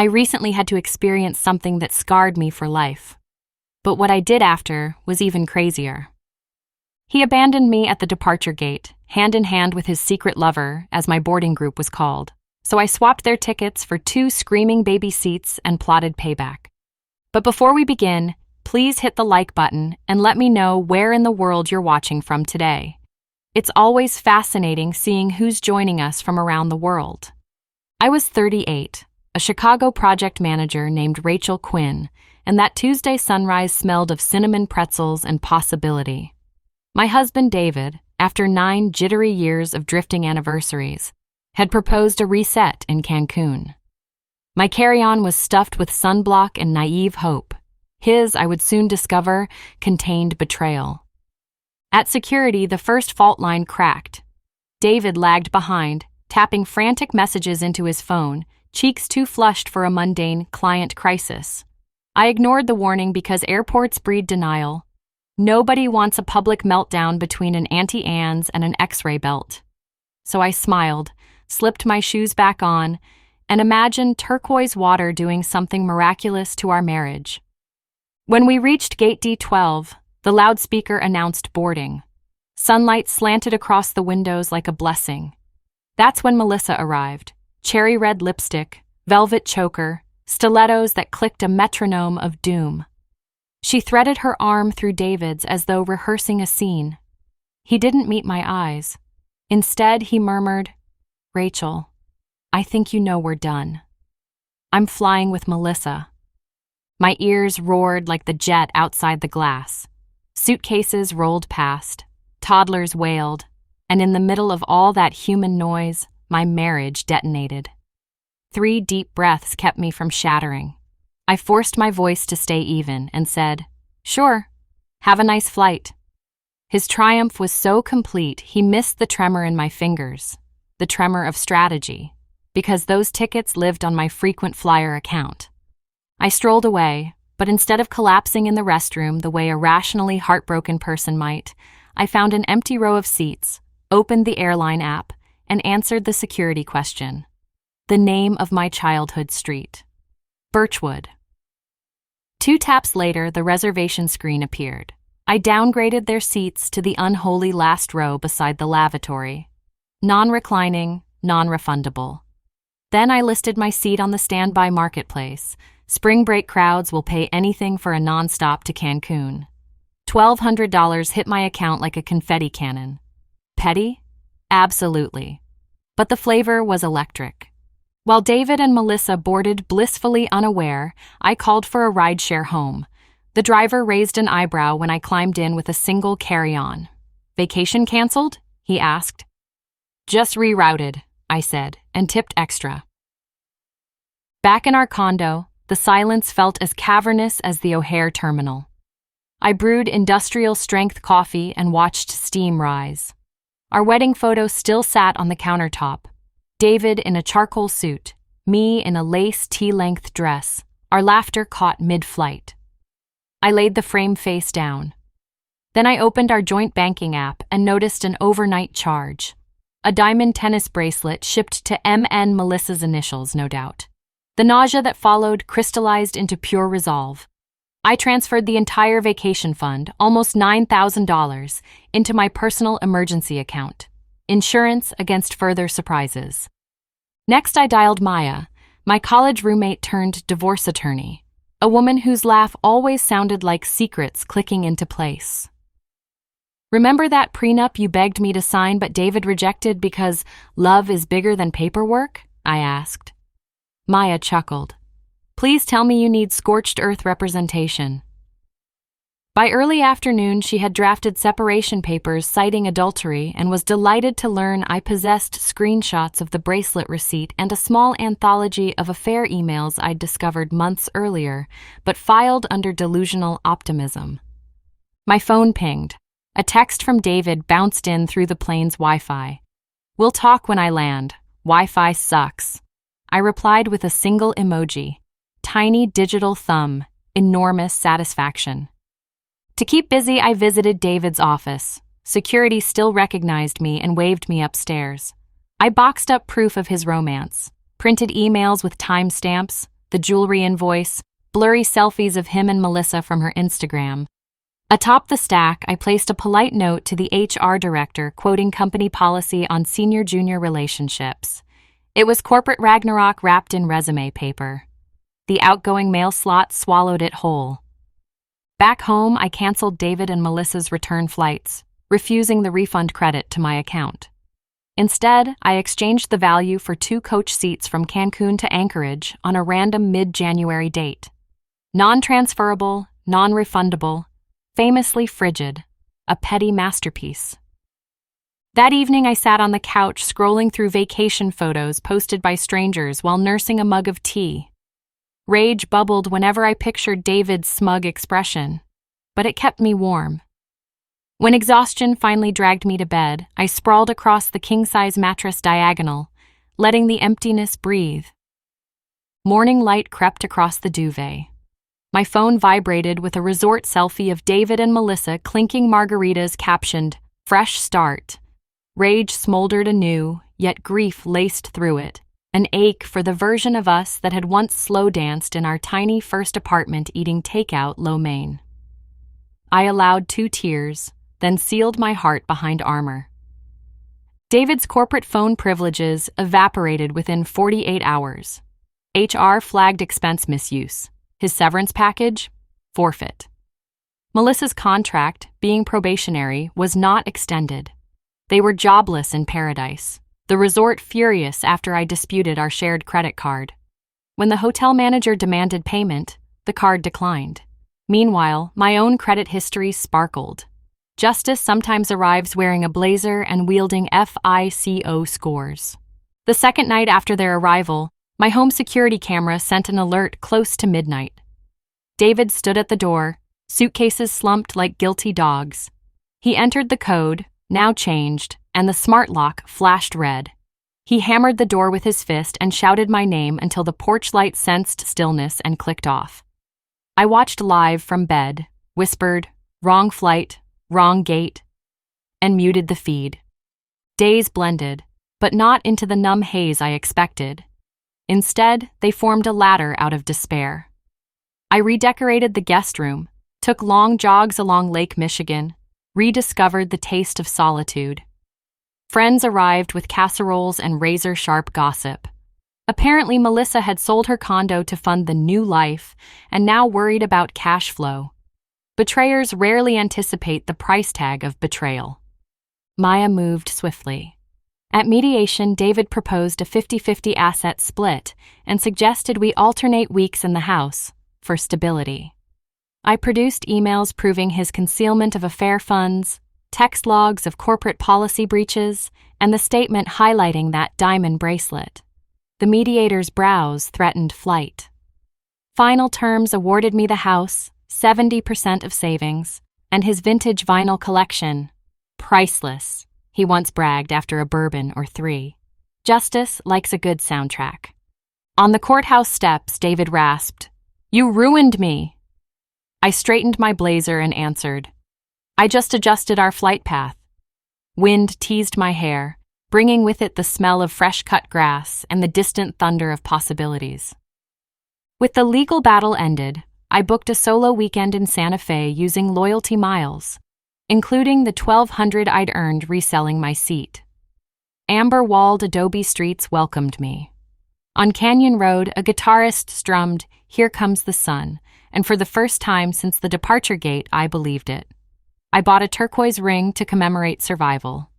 I recently had to experience something that scarred me for life. But what I did after was even crazier. He abandoned me at the departure gate, hand in hand with his secret lover, as my boarding group was called. So I swapped their tickets for 2 screaming baby seats and plotted payback. But before we begin, please hit the like button and let me know where in the world you're watching from today. It's always fascinating seeing who's joining us from around the world. I was 38, a Chicago project manager named Rachel Quinn, and that Tuesday sunrise smelled of cinnamon pretzels and possibility. My husband David, after 9 jittery years of drifting anniversaries, had proposed a reset in Cancun. My carry-on was stuffed with sunblock and naive hope. His, I would soon discover, contained betrayal. At security, the first fault line cracked. David lagged behind, tapping frantic messages into his phone, cheeks too flushed for a mundane client crisis. I ignored the warning because airports breed denial. Nobody wants a public meltdown between an Auntie Anne's and an X-ray belt. So I smiled, slipped my shoes back on, and imagined turquoise water doing something miraculous to our marriage. When we reached gate D12, the loudspeaker announced boarding. Sunlight slanted across the windows like a blessing. That's when Melissa arrived. Cherry red lipstick, velvet choker, stilettos that clicked a metronome of doom. She threaded her arm through David's as though rehearsing a scene. He didn't meet my eyes. Instead, he murmured, "Rachel, I think you know we're done. I'm flying with Melissa." My ears roared like the jet outside the glass. Suitcases rolled past, toddlers wailed, and in the middle of all that human noise, my marriage detonated. 3 deep breaths kept me from shattering. I forced my voice to stay even and said, "Sure, have a nice flight." His triumph was so complete he missed the tremor in my fingers, the tremor of strategy, because those tickets lived on my frequent flyer account. I strolled away, but instead of collapsing in the restroom the way a rationally heartbroken person might, I found an empty row of seats, opened the airline app, and answered the security question. The name of my childhood street. Birchwood. 2 taps later, the reservation screen appeared. I downgraded their seats to the unholy last row beside the lavatory. Non-reclining, non-refundable. Then I listed my seat on the standby marketplace. Spring break crowds will pay anything for a non-stop to Cancun. $1,200 hit my account like a confetti cannon. Petty? Absolutely. But the flavor was electric. While David and Melissa boarded blissfully unaware, I called for a rideshare home. The driver raised an eyebrow when I climbed in with a single carry-on. "Vacation canceled?" he asked. "Just rerouted," I said, and tipped extra. Back in our condo, the silence felt as cavernous as the O'Hare terminal. I brewed industrial-strength coffee and watched steam rise. Our wedding photo still sat on the countertop. David in a charcoal suit, me in a lace tea-length dress, our laughter caught mid-flight. I laid the frame face down. Then I opened our joint banking app and noticed an overnight charge. A diamond tennis bracelet shipped to MN Melissa's initials, no doubt. The nausea that followed crystallized into pure resolve. I transferred the entire vacation fund, almost $9,000, into my personal emergency account. Insurance against further surprises. Next, I dialed Maya, my college roommate turned divorce attorney, a woman whose laugh always sounded like secrets clicking into place. "Remember that prenup you begged me to sign but David rejected because love is bigger than paperwork?" I asked. Maya chuckled. "Please tell me you need scorched earth representation." By early afternoon, she had drafted separation papers citing adultery and was delighted to learn I possessed screenshots of the bracelet receipt and a small anthology of affair emails I'd discovered months earlier, but filed under delusional optimism. My phone pinged. A text from David bounced in through the plane's Wi-Fi. "We'll talk when I land. Wi-Fi sucks." I replied with a single emoji. Tiny digital thumb. Enormous satisfaction. To keep busy, I visited David's office. Security still recognized me and waved me upstairs. I boxed up proof of his romance, printed emails with timestamps, the jewelry invoice, blurry selfies of him and Melissa from her Instagram. Atop the stack, I placed a polite note to the HR director quoting company policy on senior-junior relationships. It was corporate Ragnarok wrapped in resume paper. The outgoing mail slot swallowed it whole. Back home, I canceled David and Melissa's return flights, refusing the refund credit to my account. Instead, I exchanged the value for 2 coach seats from Cancun to Anchorage on a random mid-January date. Non-transferable, non-refundable, famously frigid, a petty masterpiece. That evening, I sat on the couch scrolling through vacation photos posted by strangers while nursing a mug of tea. Rage bubbled whenever I pictured David's smug expression, but it kept me warm. When exhaustion finally dragged me to bed, I sprawled across the king-size mattress diagonal, letting the emptiness breathe. Morning light crept across the duvet. My phone vibrated with a resort selfie of David and Melissa clinking margaritas captioned, "Fresh Start." Rage smoldered anew, yet grief laced through it, an ache for the version of us that had once slow-danced in our tiny first apartment eating takeout lo mein. I allowed 2 tears, then sealed my heart behind armor. David's corporate phone privileges evaporated within 48 hours. HR flagged expense misuse. His severance package? Forfeit. Melissa's contract, being probationary, was not extended. They were jobless in paradise, the resort furious after I disputed our shared credit card. When the hotel manager demanded payment, the card declined. Meanwhile, my own credit history sparkled. Justice sometimes arrives wearing a blazer and wielding FICO scores. The second night after their arrival, my home security camera sent an alert close to midnight. David stood at the door, suitcases slumped like guilty dogs. He entered the code, now changed, and the smart lock flashed red. He hammered the door with his fist and shouted my name until the porch light sensed stillness and clicked off. I watched live from bed, whispered, "Wrong flight, wrong gate," and muted the feed. Days blended, but not into the numb haze I expected. Instead, they formed a ladder out of despair. I redecorated the guest room, took long jogs along Lake Michigan, rediscovered the taste of solitude. Friends arrived with casseroles and razor-sharp gossip. Apparently, Melissa had sold her condo to fund the new life and now worried about cash flow. Betrayers rarely anticipate the price tag of betrayal. Maya moved swiftly. At mediation, David proposed a 50-50 asset split and suggested we alternate weeks in the house for stability. I produced emails proving his concealment of affair funds, text logs of corporate policy breaches, and the statement highlighting that diamond bracelet. The mediator's brows threatened flight. Final terms awarded me the house, 70% of savings, and his vintage vinyl collection. Priceless, he once bragged after a bourbon or 3. Justice likes a good soundtrack. On the courthouse steps, David rasped, "You ruined me." I straightened my blazer and answered, "I just adjusted our flight path." Wind teased my hair, bringing with it the smell of fresh-cut grass and the distant thunder of possibilities. With the legal battle ended, I booked a solo weekend in Santa Fe using loyalty miles, including the $1,200 I'd earned reselling my seat. Amber-walled adobe streets welcomed me. On Canyon Road, a guitarist strummed "Here Comes the Sun," and for the first time since the departure gate, I believed it. I bought a turquoise ring to commemorate survival.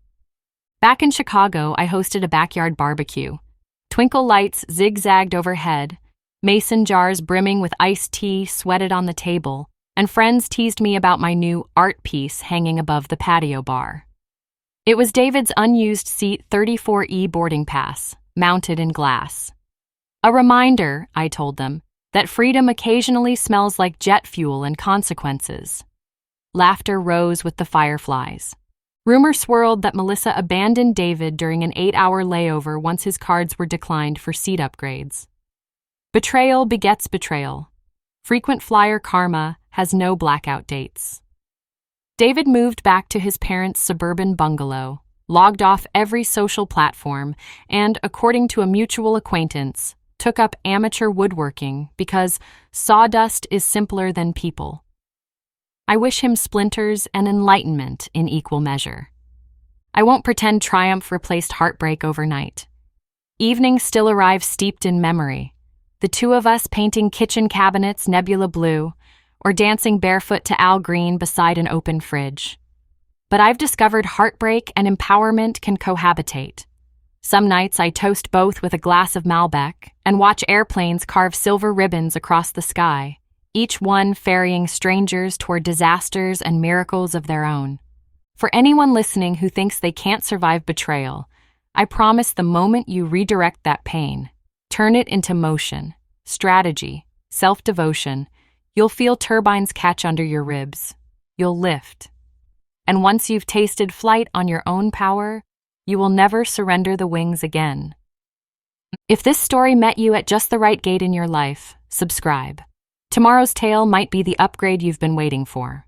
Back in Chicago, I hosted a backyard barbecue. Twinkle lights zigzagged overhead, mason jars brimming with iced tea sweated on the table, and friends teased me about my new art piece hanging above the patio bar. It was David's unused seat 34E boarding pass, mounted in glass. A reminder, I told them, that freedom occasionally smells like jet fuel and consequences. Laughter rose with the fireflies. Rumor swirled that Melissa abandoned David during an 8-hour layover once his cards were declined for seat upgrades. Betrayal begets betrayal. Frequent flyer karma has no blackout dates. David moved back to his parents' suburban bungalow, logged off every social platform, and, according to a mutual acquaintance, took up amateur woodworking because sawdust is simpler than people. I wish him splinters and enlightenment in equal measure. I won't pretend triumph replaced heartbreak overnight. Evenings still arrive steeped in memory, the two of us painting kitchen cabinets nebula blue or dancing barefoot to Al Green beside an open fridge. But I've discovered heartbreak and empowerment can cohabitate. Some nights I toast both with a glass of Malbec and watch airplanes carve silver ribbons across the sky, each one ferrying strangers toward disasters and miracles of their own. For anyone listening who thinks they can't survive betrayal, I promise the moment you redirect that pain, turn it into motion, strategy, self-devotion, you'll feel turbines catch under your ribs. You'll lift. And once you've tasted flight on your own power, you will never surrender the wings again. If this story met you at just the right gate in your life, subscribe. Tomorrow's tale might be the upgrade you've been waiting for.